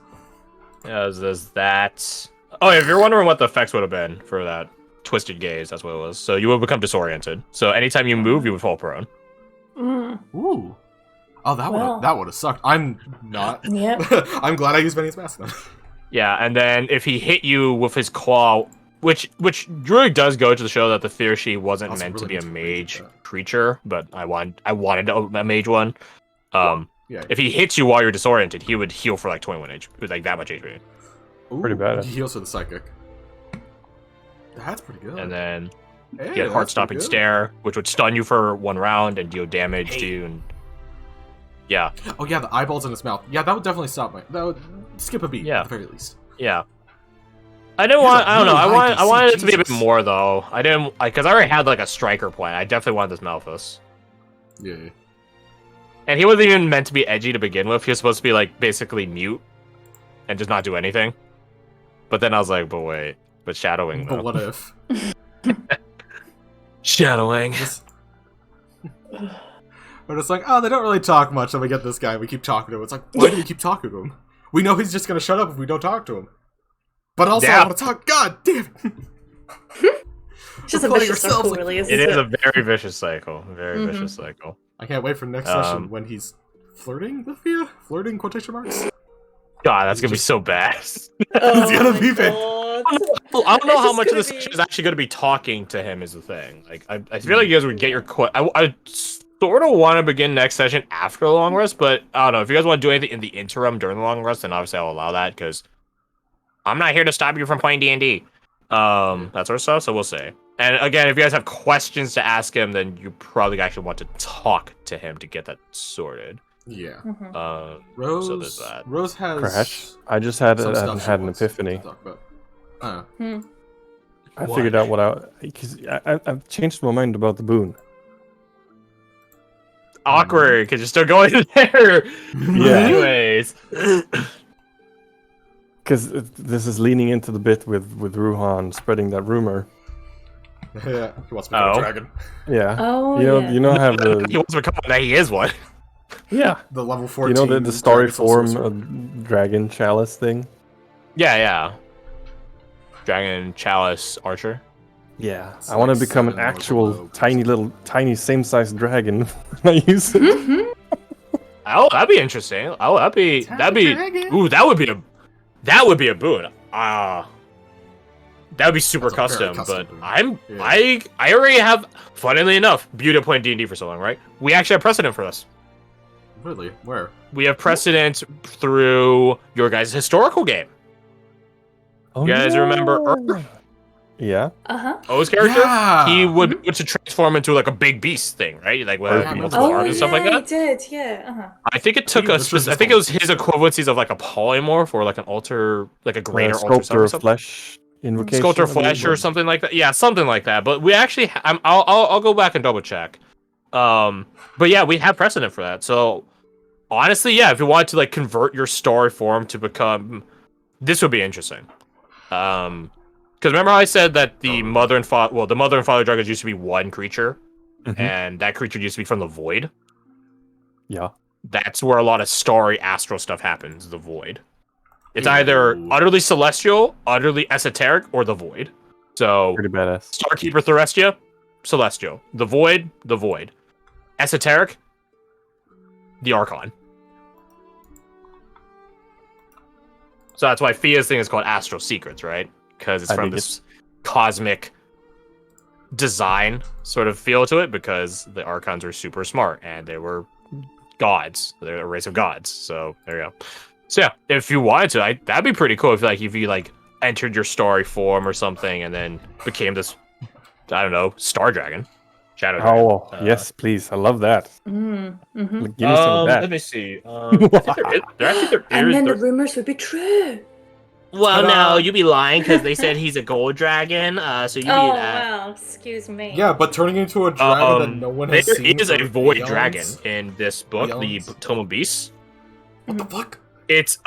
Yeah, there's that. Oh, if you're wondering what the effects would have been for that twisted gaze, that's what it was. So you would become disoriented. So anytime you move, you would fall prone. Ooh. Oh, Well. that would have sucked. I'm not. Yeah. I'm glad I used Vengeance Mask then. Yeah, and then if he hit you with his claw, which really does go to show that the Thirshi wasn't Also meant to really be a meant to read mage that. creature, but I wanted a mage one. Yeah. If he hits you while you're disoriented, he would heal for like 21 HP, with like that much HP. Ooh, Pretty bad. He heals for the psychic. That's pretty good. And then Hey, he had that's heart-stopping pretty good. stare, which would stun you for 1 round and deal damage to you. And yeah, Oh yeah, the eyeballs in his mouth. Yeah, that would definitely stop my. That would skip a beat Yeah. at the very least. yeah. I didn't He's want. a I don't know. really high I wanted it to be a bit Jesus. more though. I didn't because I already had like a striker plan. I definitely wanted this Malthus. Yeah. And he wasn't even meant to be edgy to begin with. He was supposed to be like basically mute and just not do anything. But then I was like, but wait, but shadowing though. But what if? Shadowing. Just... We're just like, oh, they don't really talk much. Then we get this guy, and we keep talking to him. It's like, why do we keep talking to him? We know he's just gonna shut up if we don't talk to him. But also, Yeah. I want to talk. God damn it! It's just a Pulling vicious yourselves circle, like- really, isn't It it? is a very vicious cycle. Very Mhm. vicious cycle. I can't wait for next session Um, when he's flirting with Fia. Flirting quotation marks. God, that's gonna be so bad. Oh It's gonna my be bad. God. I don't know It's how just much of gonna this be- is actually going to be talking to him is the thing. Like, I feel like you guys would get your I sort of want to begin next session after the long rest, but I don't know. If you guys want to do anything in the interim during the long rest, then obviously I'll allow that because I'm not here to stop you from playing D&D. That sort of stuff, so we'll see. And again, if you guys have questions to ask him, then you probably actually want to talk to him to get that sorted. Yeah. Mhm. Rose. So there's that. Rose has Crash. I just had some stuff she had an wants epiphany. to talk about. I What? figured out what because I've changed my mind about the boon. awkward because you're still going there. Yeah. Anyways. Because this is leaning into the bit with Ruhan spreading that rumor. Yeah, he wants to become Oh. a dragon. Yeah. Oh, you know, yeah. you know, have He the wants to become one. He is one. yeah. The level You 14. know the story Dragon Soul form Sorcerer. dragon chalice thing. Yeah. Dragon Chalice Archer. Yeah. It's I want to like become an 7 levels actual below. tiny same-sized dragon when I use it. Mm-hmm. Oh, that'd be interesting. Oh, that'd be. Dragon. Ooh, that would be a boon. That would be super That's a very custom, custom but boon. Yeah. I already have. Funnily enough, Beauty playing D&D for so long, right? We actually have precedent for this. Really? Where? We have precedent through your guys' historical game. Oh, You guys remember Yeah. Uh-huh. O's character? Yeah. He would be able to transform into like a big beast thing, right? Like with Yeah, multiple Oh, arms and stuff like yeah, that. he did, yeah. Uh-huh. I think it took Yeah, a this was I just think a- it was his equivalencies of like a polymorph or like an alter, like a greater alter sculptor of something. flesh invocation. Sculptor I believe, Flesh or but- something like that. Yeah, something like that. But we actually, I'll go back and double check. But yeah, we have precedent for that. So honestly, yeah, if you wanted to like convert your story form to become, this would be interesting. Because remember how I said that the mother and father dragons used to be one creature, Mhm. and that creature used to be from the void. Yeah. That's where a lot of starry astral stuff happens. The void. It's either utterly celestial, utterly esoteric, or the void. So, Pretty badass. Starkeeper Thorestia, celestial. The void, the void. Esoteric, the Archon. So that's why Fia's thing is called Astral Secrets, right? Because it's I from dig this cosmic design sort of feel to it, because the Archons are super smart and they were gods. They're a race of gods. So there you go. So yeah, if you wanted to, that'd be pretty cool if you entered your story form or something and then became this, I don't know, Star Dragon, Shadow Dragon. Oh, yes, please. I love that. Mm-hmm. Like, give me some of that. Let me see. I think there And is. then the rumors would be true. Well, Ta-da! no, you'd be lying because they said he's a gold dragon. So you'd Oh, be that. wow. Excuse me. Yeah, but turning into a dragon that no one has There seen is a for void eons? dragon in this book, Eons? the Tome of Beasts. What the fuck? It's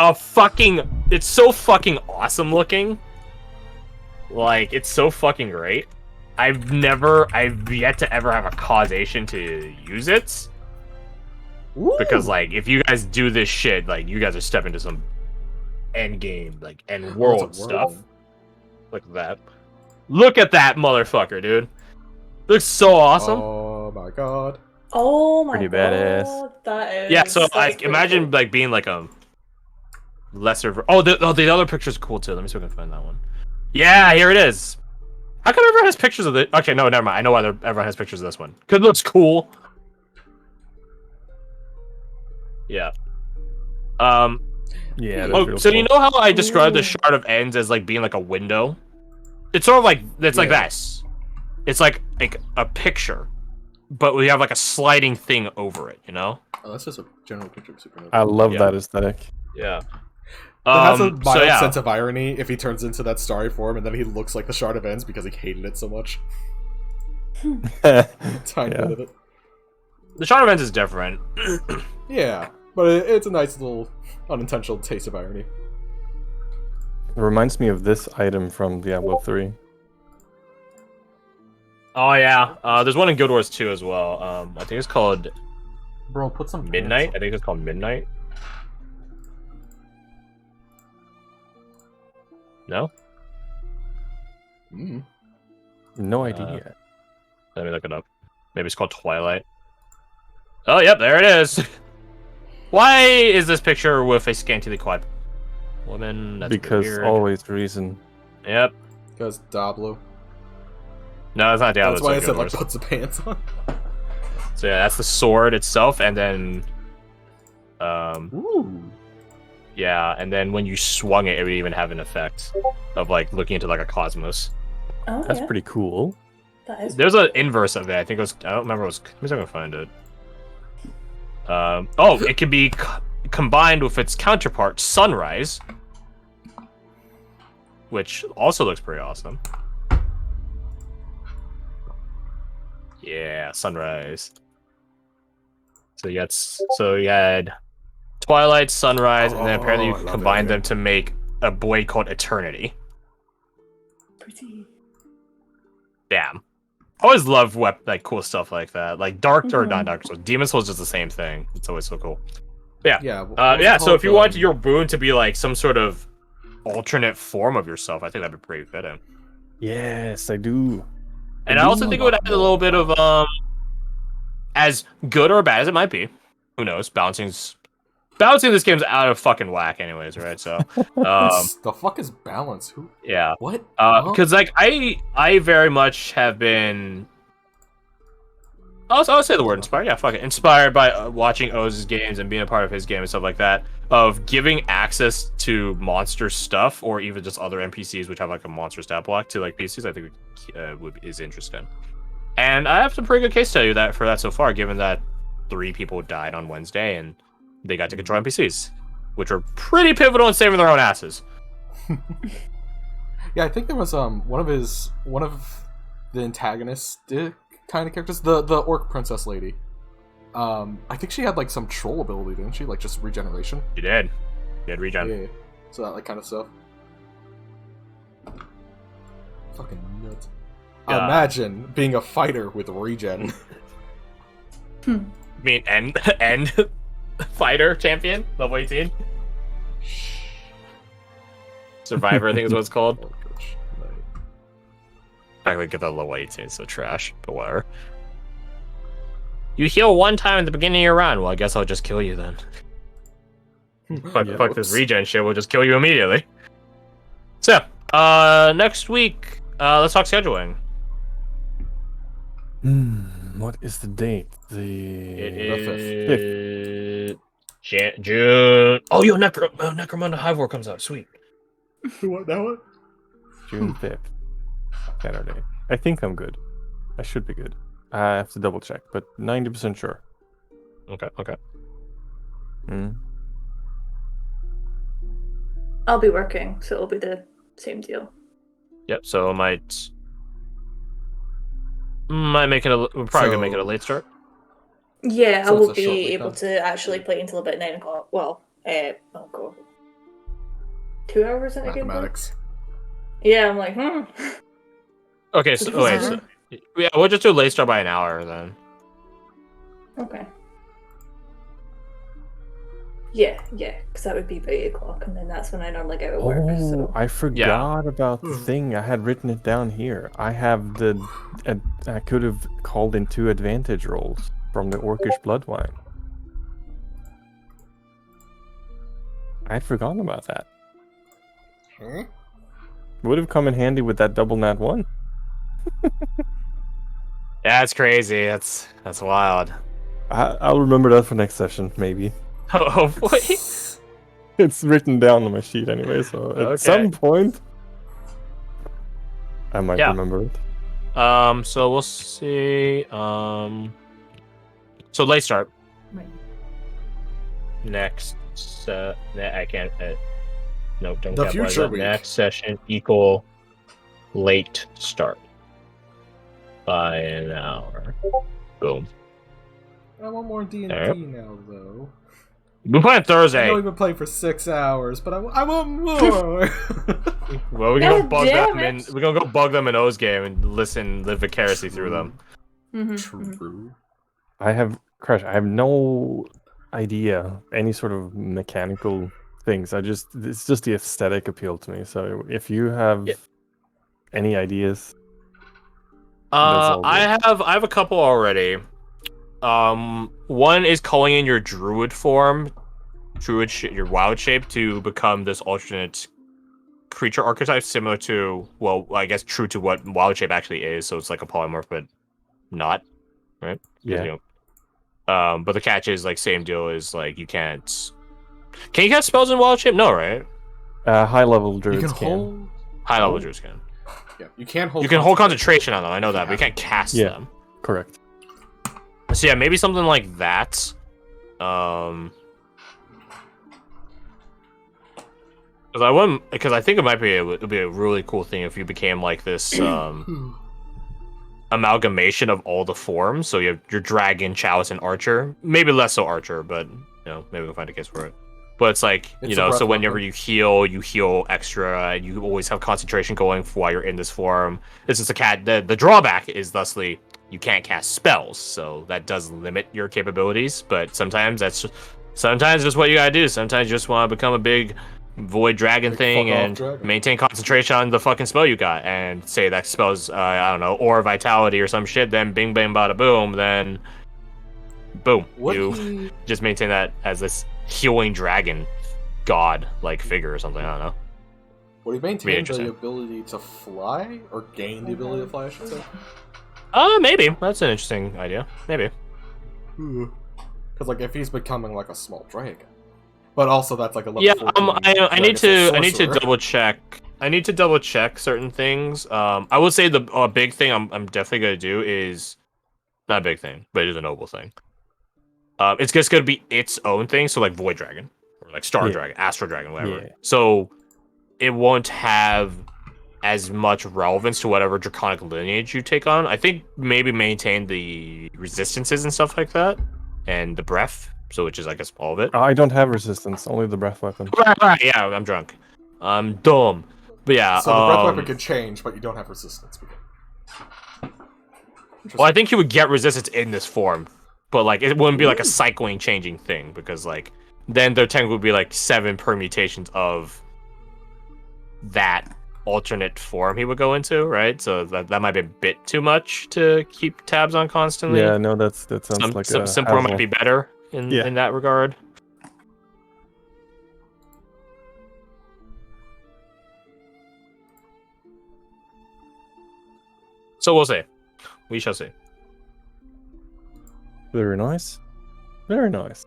so fucking awesome looking. Like, it's so fucking great. I've yet to ever have a causation to use it. Because, like, if you guys do this shit, like, you guys are stepping into some end game, like, end world stuff. Look at that. Look at that motherfucker, dude. Looks so awesome. Oh my god. Oh my Pretty god. badass. That is. Yeah, so that's I pretty imagine cool. like being like a lesser. The other picture's cool too. Let me see if I can find that one. Yeah, here it is. How come everyone has pictures of it? Okay, no, never mind. I know why everyone has pictures of this one. Cause it looks cool. Yeah. Yeah. that's Oh, real so cool. you know how I described the Ooh. Shard of Ends as like being like a window? It's sort of like like Yeah. this. It's like a picture, but we have like a sliding thing over it. You know? Oh, that's just a general picture of Supernova. I love Yeah. that aesthetic. Yeah. It has a So mild yeah. sense of irony if he turns into that starry form and then he looks like the Shard of Ends because he hated it so much. Tiny Yeah. bit of it. The Shard of Ends is different. Yeah, but it's a nice little unintentional taste of irony. It reminds me of this item from Diablo 3. Oh yeah, there's one in Guild Wars 2 as well. I think it's called Bro, put some Midnight. I think it's called Midnight. No? Mm. No idea. Let me look it up. Maybe it's called Twilight. Oh, yep, there it is. Why is this picture with a scantily clad woman? That's Because weird. always reason. Yep. Because Diablo. No, it's not Diablo. That's it's why I like said, Guild like, Wars. put some pants on. So yeah, that's the sword itself, and then Ooh. yeah, and then when you swung it, it would even have an effect of like looking into like a cosmos. Oh, That's yeah. pretty cool. That is. There's an inverse of it. I think it was. I don't remember. Let me see if I can find it. Oh, it can be combined with its counterpart, Sunrise, which also looks pretty awesome. Yeah, Sunrise. So you had Twilight, Sunrise, and then apparently Oh, you I love combined it. them to make a blade called Eternity. Pretty. Damn. I always love like cool stuff like that. Like Dark or not Mhm. Dark Souls. Demon Souls is just the same thing. It's always so cool. Yeah. Yeah. What was it Yeah, so called? if you want your boon to be like some sort of alternate form of yourself, I think that'd be pretty fitting. Yes, I do. And I also think it would add a little bit of as good or bad as it might be. Who knows? Balancing this game's out of fucking whack anyways, right? So The fuck is balance? Who? yeah. What? Huh? Because like I very much have been I'll say the word inspired. Yeah, fuck it. Inspired by watching Oz's games and being a part of his game and stuff like that. Of giving access to monster stuff or even just other NPCs which have like a monster stat block to like PCs, I think is interesting. And I have some pretty good case study for that so far, given that 3 people died on Wednesday and they got to control NPCs, which were pretty pivotal in saving their own asses. Yeah, I think there was one of the antagonistic kind of characters, the orc princess lady. I think she had like some troll ability, didn't she? Like just regeneration. You did. You had regen. Yeah. So that like kind of stuff. Fucking nuts. God. Imagine being a fighter with regen. I mean, end fighter champion level 18. Survivor, I think is what it's called. Oh, gosh. I could get that level 18, it's so trash, but whatever. You heal one time at the beginning of your round. Well, I guess I'll just kill you then. Fuck this regen shit, we'll just kill you immediately. So, next week, let's talk scheduling. What is the date? It The is June. Oh, yo, Necromunda Hive War comes out. Sweet. What? That one? June 5th. Saturday. I think I'm good. I should be good. I have to double check, but 90% sure. Okay. I'll be working, so it'll be the same deal. Yep. So I might make it. We're probably gonna make it a late start. Yeah, So I it's will a short be week, able huh? to actually play until about 9 o'clock. Well, oh god. 2 hours in a game? Mathematics. Yeah, I'm like, Okay. So wait. So, yeah, we'll just do late start by an hour then. Okay. Yeah, because that would be about 8 o'clock, and then that's when I normally get out of work. Oh, So. I forgot about the thing. I had written it down here. I have I could have called in 2 advantage rolls from the Orcish Bloodwine. I'd forgotten about that. Huh? Would have come in handy with that double nat 1. Yeah, that's crazy. That's wild. I'll remember that for next session, maybe. Hopefully. It's written down on my sheet anyway, so at some point I might remember it. So we'll see. So late start. Right. Next. I can't. No, don't The capitalize future that. week. Next session equal late start by an hour. Boom. I want more D&D Yep. now, though. We're playing I Thursday. know we've been playing for 6 hours, but I want more. Well, we're gonna God bug damn them in. it. We're gonna go bug them in O's game and live vicariously through them. True. I have no idea any sort of mechanical things. It's just the aesthetic appeal to me. So if you have any ideas, all I have a couple already. One is calling in your druid form, your wild shape, to become this alternate creature archetype, similar to, well, I guess true to what wild shape actually is. So it's like a polymorph, but not, right? Yeah. You know, but the catch is like same deal is like you can't. Can you cast spells in wild shape? No, right? high level You druids can hold. High level druids can. Yeah, you can't hold. You can hold concentration on them. I know that, but you can't cast Yeah. them. Correct. So yeah, maybe something like that. Because I think it might be it'd be a really cool thing if you became like this amalgamation of all the forms. So you have your dragon, chalice, and archer. Maybe less so archer, but maybe we'll find a case for it. But it's like, It's a breath so whenever weapon. you heal extra, and you always have concentration going while you're in this form. This is the drawback is thusly you can't cast spells, so that does limit your capabilities. But sometimes that's what you gotta do. Sometimes you just want to become a big void dragon Big thing fuck-off and dragon. maintain concentration on the fucking spell you got, and say that spell's I don't know, aura vitality or some shit. Then bing bang bada boom. Then boom, Would you he just maintain that as this healing dragon god like figure or something. I don't know. would he maintain the interesting. ability to fly, or gain the ability to fly? I should say. Maybe that's an interesting idea. Maybe. Because like if he's becoming like a small dragon, but also that's like a level Yeah. 14 I need dragon to sorcerer. double check. I need to double check certain things. I would say the big thing I'm definitely gonna do is not a big thing, but it is a noble thing. It's just gonna be its own thing. So like Void Dragon or like Star Yeah. Dragon, Astro Dragon, whatever. Yeah. So it won't have as much relevance to whatever draconic lineage you take on. I think maybe maintain the resistances and stuff like that, and the breath. So which is I guess all of it. I don't have resistance, only the breath weapon. Right, yeah, I'm drunk. I'm dumb. But yeah, So the breath weapon can change, but you don't have resistance. well, I think you would get resistance in this form, but like it wouldn't be like a cycling changing thing because like then there technically would be like 7 permutations of that alternate form he would go into, right? So that might be a bit too much to keep tabs on constantly. Yeah, no, that sounds like some a simpler hassle. might be better in that regard. So we'll see. We shall see. Very nice. Very nice.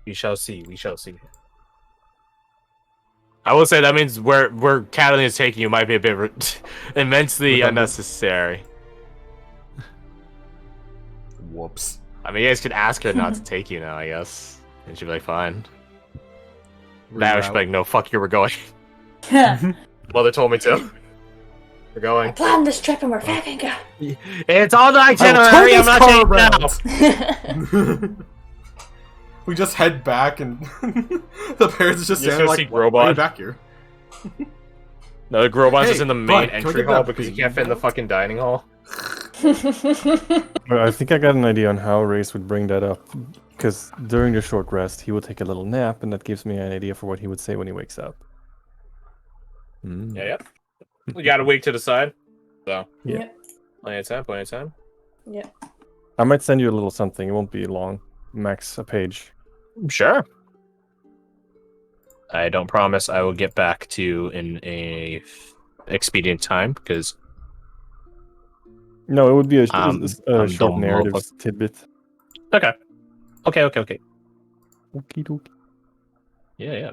We shall see. We shall see. I will say that means where Catalina is taking you might be a bit immensely Redundant. unnecessary. Whoops. I mean, you guys could ask her not to take you now, I guess, and she'd be like, "Fine." Now she'd be like, "No, fuck you. We're going." Mother told me to. We're going. Plan this trip and we're fucking go. It's on the itinerary. I'm not taking now. We just head back, and the parents just You just standing go like, see "Why are you Grobot?" back here?" No, the Grobon's Hey, just in the bud, main can we entry get hall that because you baby can't fit in the now? fucking dining hall. I think I got an idea on how Race would bring that up. Because during the short rest, he will take a little nap, and that gives me an idea for what he would say when he wakes up. Mm. Yeah. You got a week to decide. So. Yeah. Yep. Plenty of time. Plenty of time. Yep. I might send you a little something. It won't be long. Max a page. Sure. I don't promise I will get back to you in a expedient time because No, it would be a I'm short dumb narrative motherfucker. tidbit. Okay. Okie dokie. Yeah.